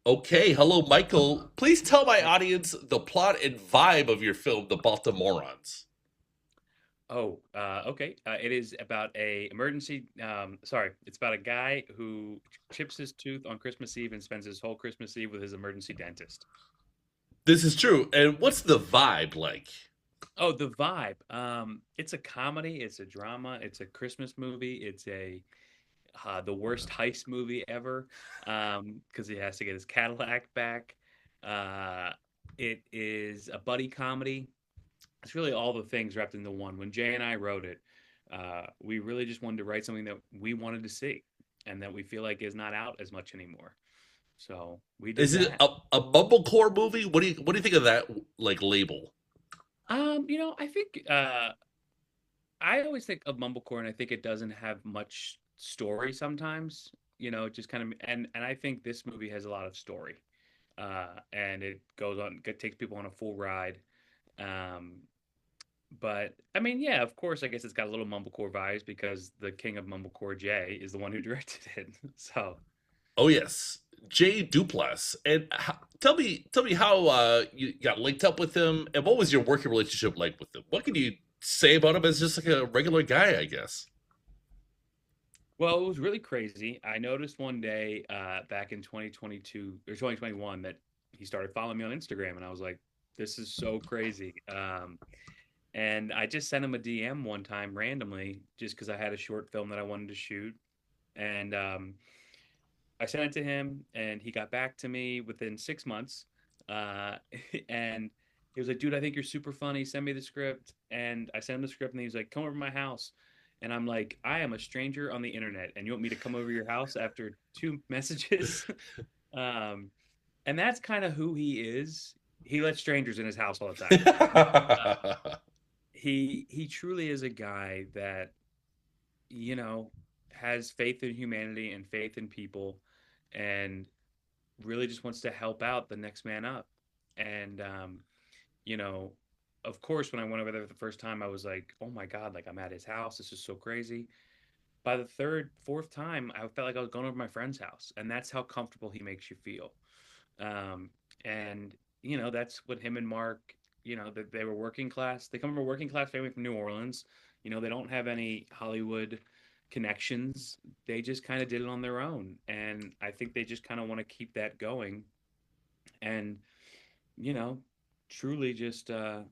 Okay, hello, Michael. Please tell my audience the plot and vibe of your film, The Baltimorons. Okay. It is about a emergency. Sorry, it's about a guy who chips his tooth on Christmas Eve and spends his whole Christmas Eve with his emergency dentist. This is true. And what's the vibe like? Oh, the vibe. It's a comedy. It's a drama. It's a Christmas movie. It's a the worst heist movie ever. Because he has to get his Cadillac back. Uh, it is a buddy comedy. It's really all the things wrapped into one. When Jay and I wrote it, we really just wanted to write something that we wanted to see and that we feel like is not out as much anymore. So we did Is it that. a mumblecore movie? What do you think of that like label? I think I always think of mumblecore, and I think it doesn't have much story sometimes. It just kind of and I think this movie has a lot of story, and it goes on, it takes people on a full ride. Um, But I mean, yeah, of course, I guess it's got a little mumblecore vibes because the king of mumblecore, Jay, is the one who directed it. So, Oh yes, Jay Duplass. And tell me how you got linked up with him, and what was your working relationship like with him? What can you say about him as just like a regular guy? I guess. well, it was really crazy. I noticed one day back in 2022 or 2021 that he started following me on Instagram, and I was like, this is so crazy. And I just sent him a DM one time randomly just because I had a short film that I wanted to shoot. And I sent it to him, and he got back to me within 6 months. Uh, and he was like, "Dude, I think you're super funny. Send me the script." And I sent him the script, and he was like, "Come over to my house." And I'm like, "I am a stranger on the internet, and you want me to come over to your house after two messages?" um, and that's kind of who he is. He lets strangers in his house all the time. Uh, he truly is a guy that you know has faith in humanity and faith in people, and really just wants to help out the next man up. And you know, of course, when I went over there the first time, I was like, "Oh my God, like I'm at his house. This is so crazy." By the third, fourth time, I felt like I was going over to my friend's house, and that's how comfortable he makes you feel. Um, and that's what him and Mark. That they were working class. They come from a working class family from New Orleans. They don't have any Hollywood connections. They just kind of did it on their own, and I think they just kind of want to keep that going. And you know, truly just I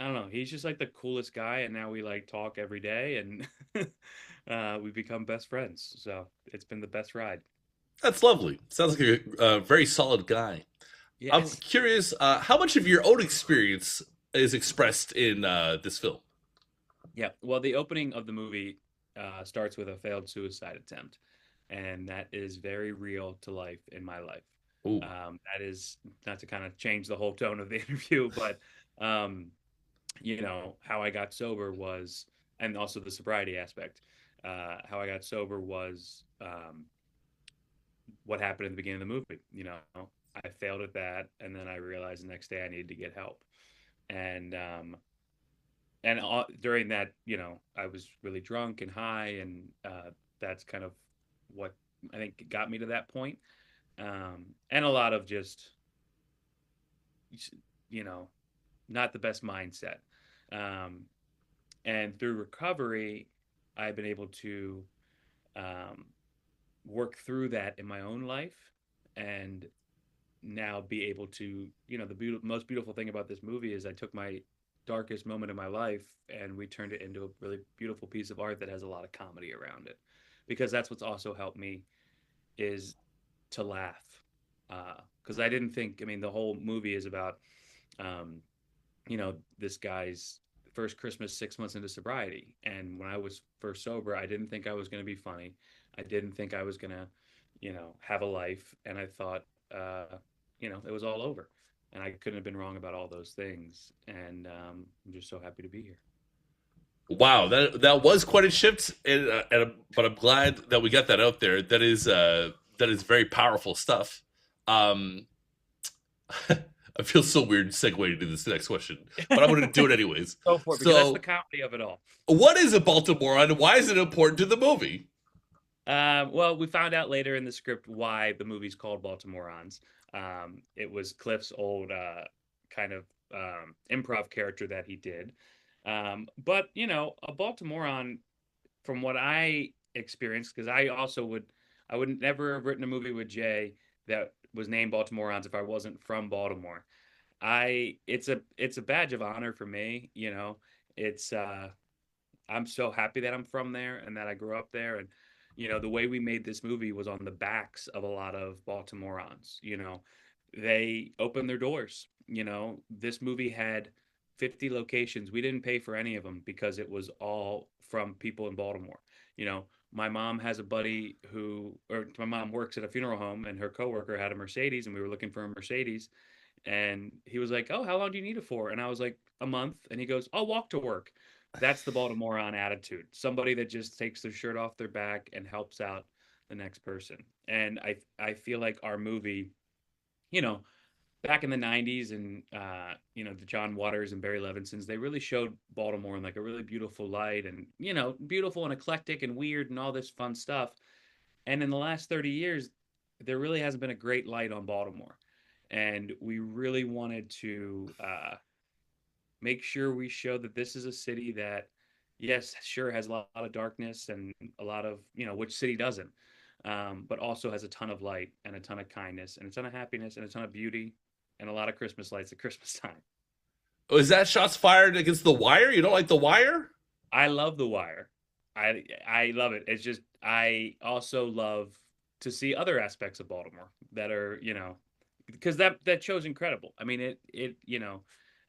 don't know. He's just like the coolest guy, and now we like talk every day, and we become best friends. So it's been the best ride. That's lovely. Sounds like a very solid guy. I'm Yes. curious, how much of your own experience is expressed in this film? Yeah. Well, the opening of the movie starts with a failed suicide attempt, and that is very real to life in my life. Ooh. That is not to kind of change the whole tone of the interview, but um, how I got sober was, and also the sobriety aspect. How I got sober was what happened in the beginning of the movie. I failed at that, and then I realized the next day I needed to get help. And during that, I was really drunk and high, and that's kind of what I think got me to that point. And a lot of just, you know, not the best mindset. Um, and through recovery, I've been able to um, work through that in my own life, and now be able to, the most beautiful thing about this movie is I took my darkest moment in my life and we turned it into a really beautiful piece of art that has a lot of comedy around it, because that's what's also helped me is to laugh. Because I didn't think, I mean, the whole movie is about um, this guy's first Christmas 6 months into sobriety. And when I was first sober, I didn't think I was going to be funny. I didn't think I was going to, have a life. And I thought, it was all over. And I couldn't have been wrong about all those things. And I'm just so happy to be here. Wow, that was quite a shift, but I'm glad that we got that out there. That is very powerful stuff. Um, I feel so weird segueing to this next question, but I'm going to do it anyways. Go for it, because that's the So, comedy of it all. what is a Baltimore and why is it important to the movie? Well, we found out later in the script why the movie's called Baltimorons. It was Cliff's old kind of improv character that he did. But you know, a Baltimoran, from what I experienced, because I would never have written a movie with Jay that was named Baltimoreans if I wasn't from Baltimore. It's a badge of honor for me, you know. It's I'm so happy that I'm from there and that I grew up there. And, you know, the way we made this movie was on the backs of a lot of Baltimoreans. You know, they opened their doors. You know, this movie had 50 locations. We didn't pay for any of them because it was all from people in Baltimore. You know, my mom has a buddy or my mom works at a funeral home, and her coworker had a Mercedes, and we were looking for a Mercedes. And he was like, "Oh, how long do you need it for?" And I was like, "A month." And he goes, "I'll walk to work." That's the Baltimorean attitude. Somebody that just takes their shirt off their back and helps out the next person. And I feel like our movie, you know, back in the 90s and you know, the John Waters and Barry Levinsons, they really showed Baltimore in like a really beautiful light, and you know, beautiful and eclectic and weird and all this fun stuff. And in the last 30 years, there really hasn't been a great light on Baltimore. And we really wanted to make sure we show that this is a city that, yes, sure has a lot of darkness and a lot of, you know, which city doesn't, but also has a ton of light and a ton of kindness and a ton of happiness and a ton of beauty and a lot of Christmas lights at Christmas time. Oh, is that shots fired against The Wire? You don't like The Wire? I love The Wire. I love it. It's just I also love to see other aspects of Baltimore that are, you know, because that show's incredible. I mean, it you know,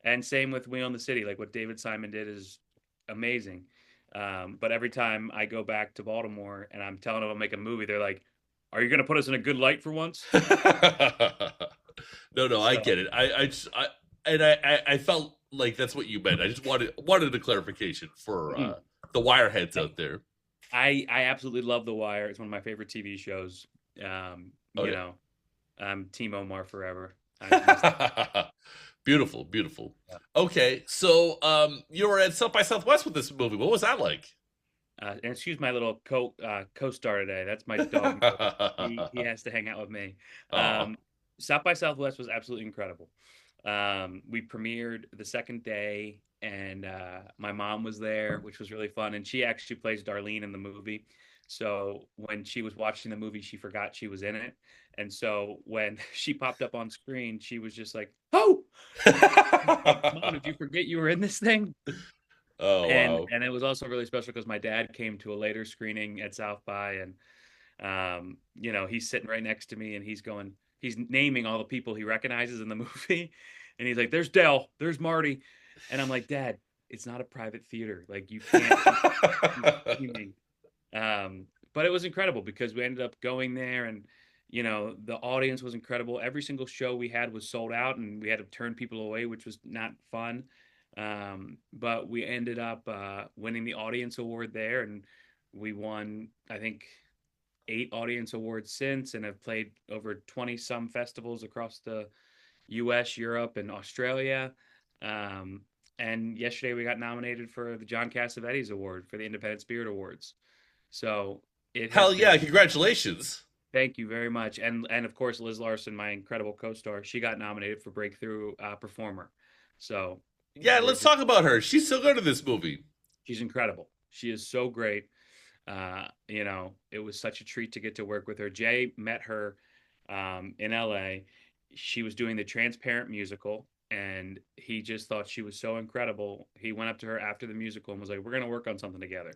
and same with We Own the City. Like what David Simon did is amazing. But every time I go back to Baltimore and I'm telling them I'll make a movie, they're like, "Are you going to put us in a good light for once?" No, no, I So get it. I felt like that's what you meant. I just wanted a clarification for mhm. the wireheads I, out there. I absolutely love The Wire. It's one of my favorite TV shows. Oh You yeah. know, I'm Team Omar forever. I miss. Beautiful, beautiful. Yeah. Okay, so you were at South by Southwest with this movie. What was that like? And excuse my little co-star today. That's my dog Miller. He has to hang out with me. Aw. Um, South by Southwest was absolutely incredible. We premiered the second day, and my mom was there, which was really fun. And she actually plays Darlene in the movie. So when she was watching the movie, she forgot she was in it. And so when she popped up on screen, she was just like, "Oh, like, Mom, did you forget you were in this thing?" Oh wow. And it was also really special because my dad came to a later screening at South by, and you know, he's sitting right next to me and he's naming all the people he recognizes in the movie. And he's like, "There's Dell, there's Marty." And I'm like, "Dad, it's not a private theater. Like you can't keep screaming." But it was incredible because we ended up going there, and you know, the audience was incredible. Every single show we had was sold out and we had to turn people away, which was not fun. But we ended up winning the audience award there, and we won, I think, 8 audience awards since, and have played over 20 some festivals across the US, Europe, and Australia. Um, and yesterday we got nominated for the John Cassavetes Award for the Independent Spirit Awards. So it has Hell yeah! been, Congratulations. thank you very much. And of course, Liz Larson, my incredible co-star, she got nominated for Breakthrough Performer. So Yeah, we're let's just, talk about her. She's so good in this movie. she's incredible. She is so great. You know, it was such a treat to get to work with her. Jay met her in LA. She was doing the Transparent musical, and he just thought she was so incredible. He went up to her after the musical and was like, "We're going to work on something together."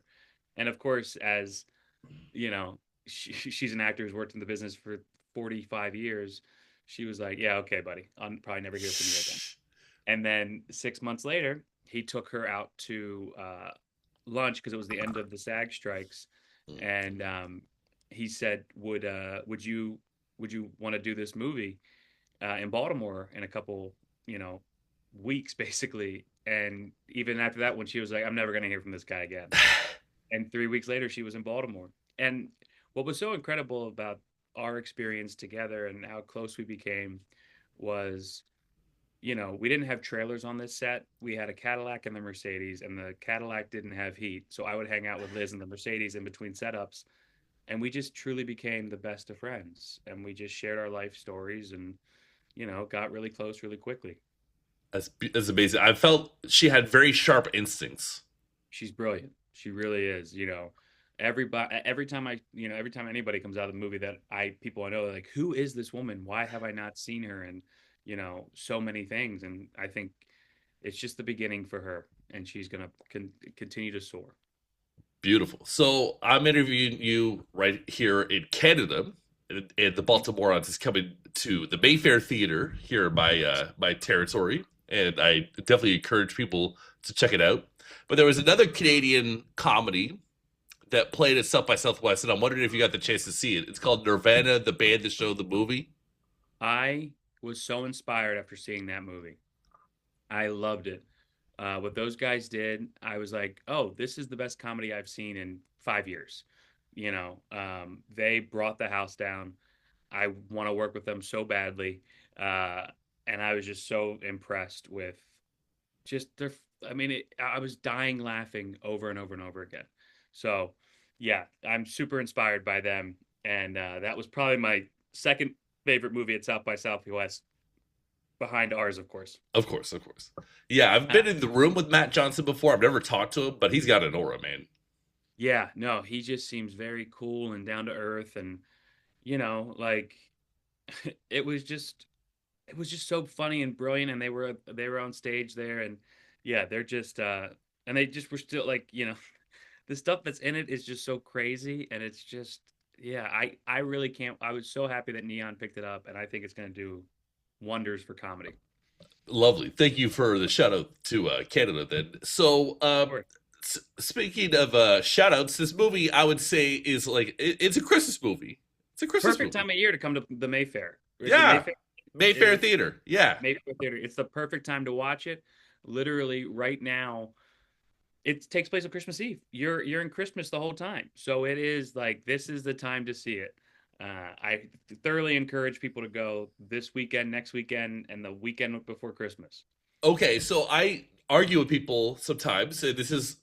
And of course, as you know, she's an actor who's worked in the business for 45 years. She was like, "Yeah, okay, buddy. I'll probably never hear from you again." And then 6 months later, he took her out to lunch because it was the end of the SAG strikes, and he said, would you want to do this movie in Baltimore in a couple, you know, weeks basically?" And even after that, when she was like, "I'm never going to hear from this guy again," and 3 weeks later, she was in Baltimore. And what was so incredible about our experience together and how close we became was, you know, we didn't have trailers on this set. We had a Cadillac and the Mercedes, and the Cadillac didn't have heat. So I would hang out with Liz in the Mercedes in between setups. and we just truly became the best of friends, and we just shared our life stories, and got really close really quickly. That's amazing. I felt she had very sharp instincts. She's brilliant. She really is. Every time anybody comes out of the movie that people I know are like, who is this woman? Why have I not seen her? And so many things. And I think it's just the beginning for her, and she's gonna continue to soar. Beautiful. So I'm interviewing you right here in Canada, and the Baltimorons is coming to the Mayfair Theater here in my territory, and I definitely encourage people to check it out. But there was another Canadian comedy that played at South by Southwest, and I'm wondering if you got the chance to see it. It's called Nirvana, the band, the show, the movie. I was so inspired after seeing that movie. I loved it. What those guys did, I was like, oh, this is the best comedy I've seen in 5 years. They brought the house down. I want to work with them so badly. Uh, and I was just so impressed with just their, I mean, I was dying laughing over and over and over again. So, yeah, I'm super inspired by them. And that was probably my second favorite movie at South by Southwest, behind ours, of course. Of course, of course. Yeah, I've been in the room with Matt Johnson before. I've never talked to him, but he's got an aura, man. Yeah, no, he just seems very cool and down to earth, and like it was just it was just so funny and brilliant, and they were on stage there, and yeah, they're just and they just were still like, the stuff that's in it is just so crazy, and it's just, yeah, I really can't. I was so happy that Neon picked it up, and I think it's going to do wonders for comedy. Lovely. Thank you for the shout out to Canada then. So, Sure. speaking of shout outs, this movie I would say is like it's a Christmas movie. It's a Christmas Perfect movie. time of year to come to the Mayfair. Is it Yeah. Mayfair? Mayfair Is Theater. Yeah. Mayfair Theater. It's the perfect time to watch it. Literally right now, it takes place on Christmas Eve. You're in Christmas the whole time, so it is like this is the time to see it. I thoroughly encourage people to go this weekend, next weekend, and the weekend before Christmas. Okay, so I argue with people sometimes. And this is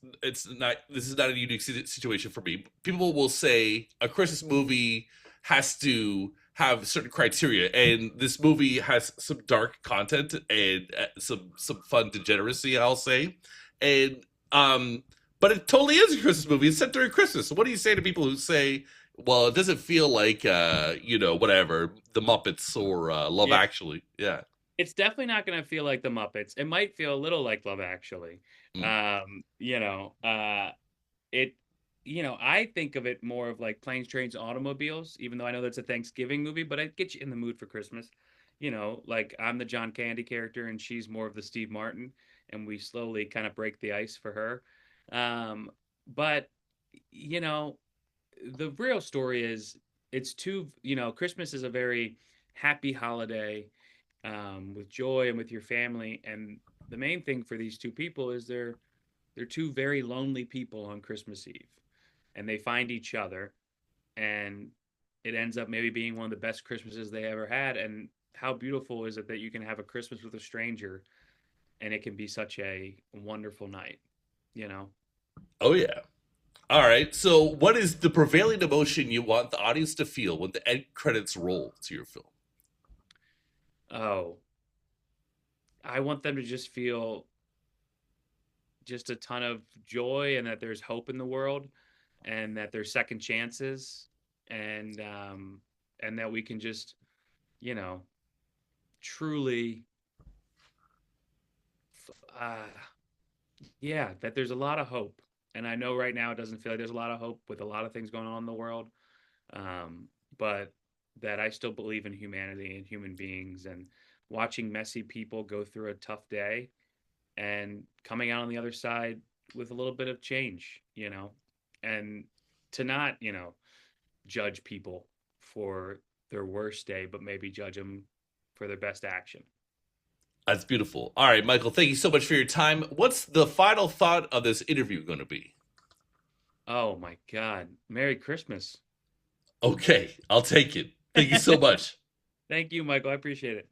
not a unique situation for me. People will say a Christmas movie has to have certain criteria, and this movie has some dark content and some fun degeneracy, I'll say, and but it totally is a Christmas movie. It's set during Christmas. So what do you say to people who say, well, it doesn't feel like whatever, the Muppets or Love Yeah, Actually? Yeah. it's definitely not going to feel like the Muppets. It might feel a little like Love Actually. Mm. Um, you know, uh, it, I think of it more of like Planes, Trains, Automobiles, even though I know that's a Thanksgiving movie, but it gets you in the mood for Christmas. Like I'm the John Candy character, and she's more of the Steve Martin, and we slowly kind of break the ice for her. But you know, the real story is it's too, Christmas is a very happy holiday, with joy and with your family. And the main thing for these two people is they're two very lonely people on Christmas Eve, and they find each other, and it ends up maybe being one of the best Christmases they ever had. And how beautiful is it that you can have a Christmas with a stranger, and it can be such a wonderful night, you know? Oh yeah. All right. So, what is the prevailing emotion you want the audience to feel when the end credits roll to your film? Oh, I want them to just feel just a ton of joy, and that there's hope in the world, and that there's second chances, and that we can just, you know, truly, uh, yeah, that there's a lot of hope. And I know right now it doesn't feel like there's a lot of hope with a lot of things going on in the world, um, but that I still believe in humanity and human beings, and watching messy people go through a tough day and coming out on the other side with a little bit of change, and to not, judge people for their worst day, but maybe judge them for their best action. That's beautiful. All right, Michael, thank you so much for your time. What's the final thought of this interview going to be? Oh my God. Merry Christmas. Okay, I'll take it. Thank you so much. Thank you, Michael. I appreciate it.